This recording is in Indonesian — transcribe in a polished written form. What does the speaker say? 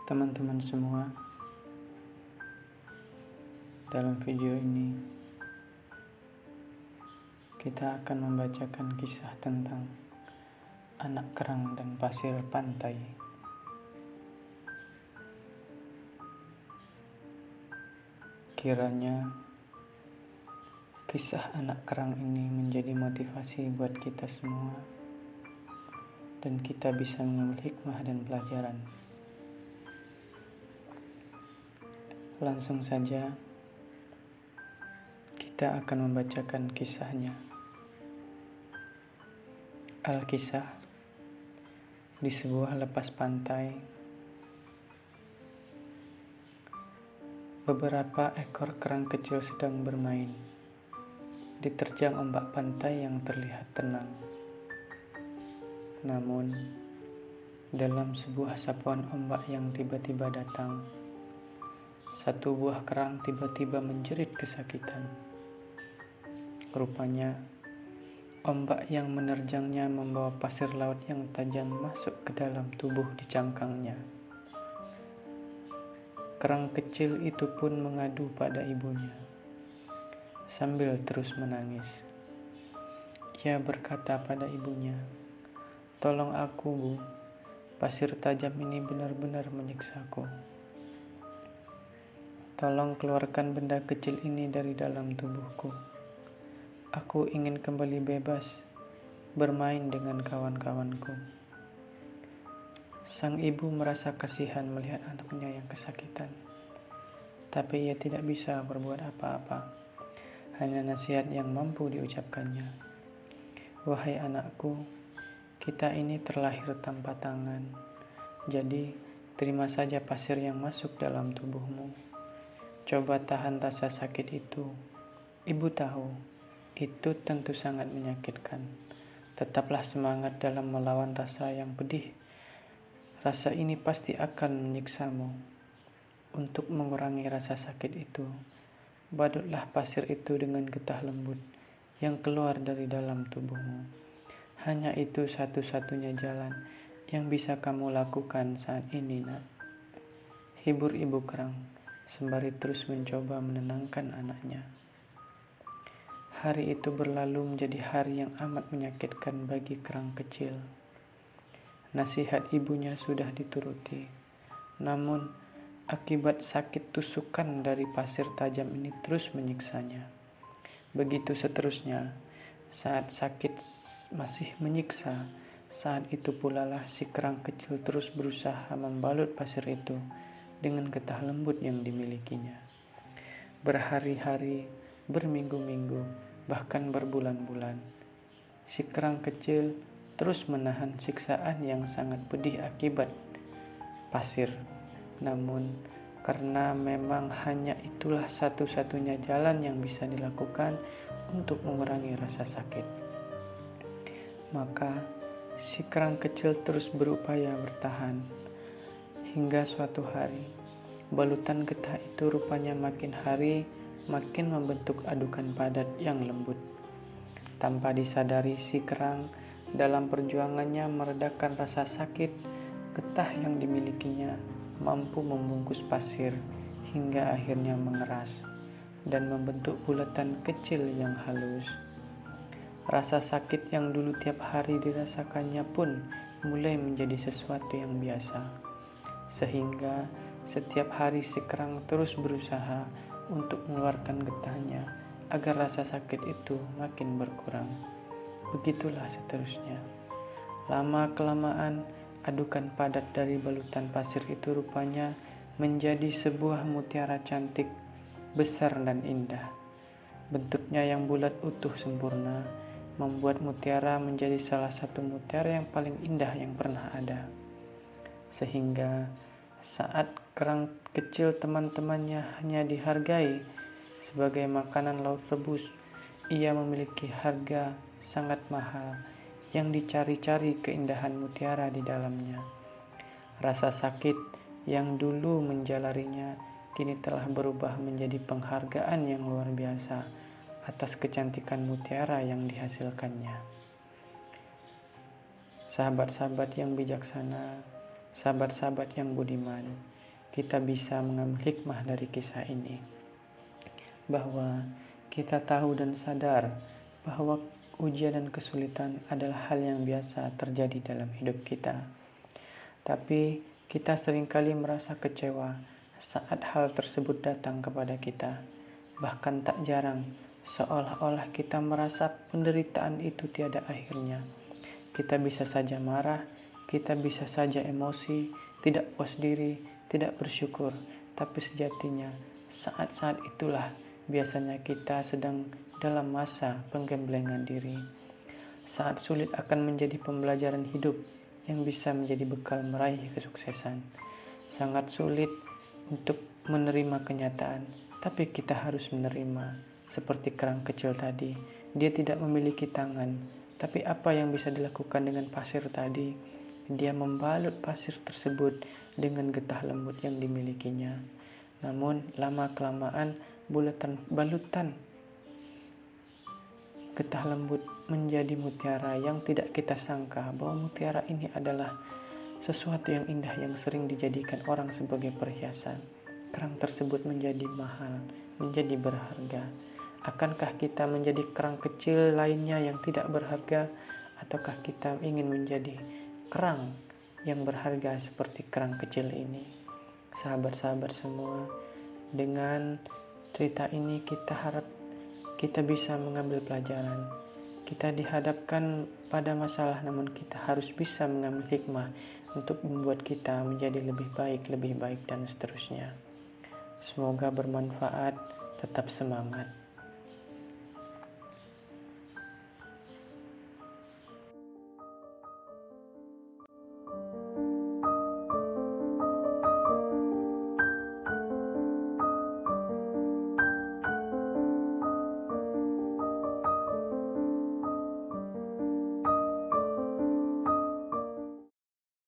Teman-teman semua, dalam video ini kita akan membacakan kisah tentang anak kerang dan pasir pantai. Kiranya kisah anak kerang ini menjadi motivasi buat kita semua dan kita bisa mengambil hikmah dan pelajaran. Langsung saja kita akan membacakan kisahnya. Alkisah di sebuah lepas pantai, beberapa ekor kerang kecil sedang bermain, diterjang ombak pantai yang terlihat tenang. Namun, dalam sebuah sapuan ombak yang tiba-tiba datang, satu buah kerang tiba-tiba menjerit kesakitan. Rupanya, ombak yang menerjangnya membawa pasir laut yang tajam masuk ke dalam tubuh di cangkangnya. Kerang kecil itu pun mengadu pada ibunya, sambil terus menangis. Ia berkata pada ibunya, "Tolong aku, Bu. Pasir tajam ini benar-benar menyiksaku. Tolong keluarkan benda kecil ini dari dalam tubuhku. Aku ingin kembali bebas, bermain dengan kawan-kawanku." Sang ibu merasa kasihan melihat anaknya yang kesakitan. Tapi ia tidak bisa berbuat apa-apa. Hanya nasihat yang mampu diucapkannya. "Wahai anakku, kita ini terlahir tanpa tangan. Jadi, terima saja pasir yang masuk dalam tubuhmu. Coba tahan rasa sakit itu. Ibu tahu, itu tentu sangat menyakitkan. Tetaplah semangat dalam melawan rasa yang pedih. Rasa ini pasti akan menyiksamu. Untuk mengurangi rasa sakit itu, badutlah pasir itu dengan getah lembut yang keluar dari dalam tubuhmu. Hanya itu satu-satunya jalan yang bisa kamu lakukan saat ini, Nak." Hibur ibu kerang sembari terus mencoba menenangkan anaknya. Hari itu berlalu menjadi hari yang amat menyakitkan bagi kerang kecil. Nasihat ibunya sudah dituruti, namun akibat sakit tusukan dari pasir tajam ini terus menyiksanya. Begitu seterusnya, saat sakit masih menyiksa, saat itu pula lah si kerang kecil terus berusaha membalut pasir itu dengan getah lembut yang dimilikinya. Berhari-hari, berminggu-minggu, bahkan berbulan-bulan, si kerang kecil terus menahan siksaan yang sangat pedih akibat pasir. Namun, karena memang hanya itulah satu-satunya jalan yang bisa dilakukan untuk mengurangi rasa sakit, maka si kerang kecil terus berupaya bertahan. Hingga suatu hari, balutan getah itu rupanya makin hari makin membentuk adukan padat yang lembut. Tanpa disadari si kerang dalam perjuangannya meredakan rasa sakit, getah yang dimilikinya mampu membungkus pasir hingga akhirnya mengeras dan membentuk bulatan kecil yang halus. Rasa sakit yang dulu tiap hari dirasakannya pun mulai menjadi sesuatu yang biasa. Sehingga setiap hari si kerang terus berusaha untuk mengeluarkan getahnya agar rasa sakit itu makin berkurang. Begitulah seterusnya. Lama-kelamaan, adukan padat dari balutan pasir itu rupanya menjadi sebuah mutiara cantik, besar dan indah. Bentuknya yang bulat utuh sempurna membuat mutiara menjadi salah satu mutiara yang paling indah yang pernah ada. Sehingga saat kerang kecil teman-temannya hanya dihargai sebagai makanan laut rebus, ia memiliki harga sangat mahal yang dicari-cari keindahan mutiara di dalamnya. Rasa sakit yang dulu menjalarinya kini telah berubah menjadi penghargaan yang luar biasa atas kecantikan mutiara yang dihasilkannya. Sahabat-sahabat yang bijaksana, sahabat-sahabat yang budiman, kita bisa mengambil hikmah dari kisah ini, bahwa kita tahu dan sadar bahwa ujian dan kesulitan adalah hal yang biasa terjadi dalam hidup kita. Tapi kita seringkali merasa kecewa saat hal tersebut datang kepada kita. Bahkan tak jarang, seolah-olah kita merasa penderitaan itu tiada akhirnya. Kita bisa saja marah, kita bisa saja emosi, tidak puas diri, tidak bersyukur. Tapi sejatinya, saat-saat itulah biasanya kita sedang dalam masa penggemblengan diri. Saat sulit akan menjadi pembelajaran hidup yang bisa menjadi bekal meraih kesuksesan. Sangat sulit untuk menerima kenyataan, tapi kita harus menerima. Seperti kerang kecil tadi, dia tidak memiliki tangan, tapi apa yang bisa dilakukan dengan pasir tadi? Dia membalut pasir tersebut dengan getah lembut yang dimilikinya. Namun lama-kelamaan balutan getah lembut menjadi mutiara yang tidak kita sangka bahwa mutiara ini adalah sesuatu yang indah yang sering dijadikan orang sebagai perhiasan. Kerang tersebut menjadi mahal, menjadi berharga. Akankah kita menjadi kerang kecil lainnya yang tidak berharga, ataukah kita ingin menjadi kerang yang berharga seperti kerang kecil ini? Sahabat-sahabat semua, dengan cerita ini kita harap kita bisa mengambil pelajaran. Kita dihadapkan pada masalah, namun kita harus bisa mengambil hikmah untuk membuat kita menjadi lebih baik, dan seterusnya. Semoga bermanfaat. Tetap semangat.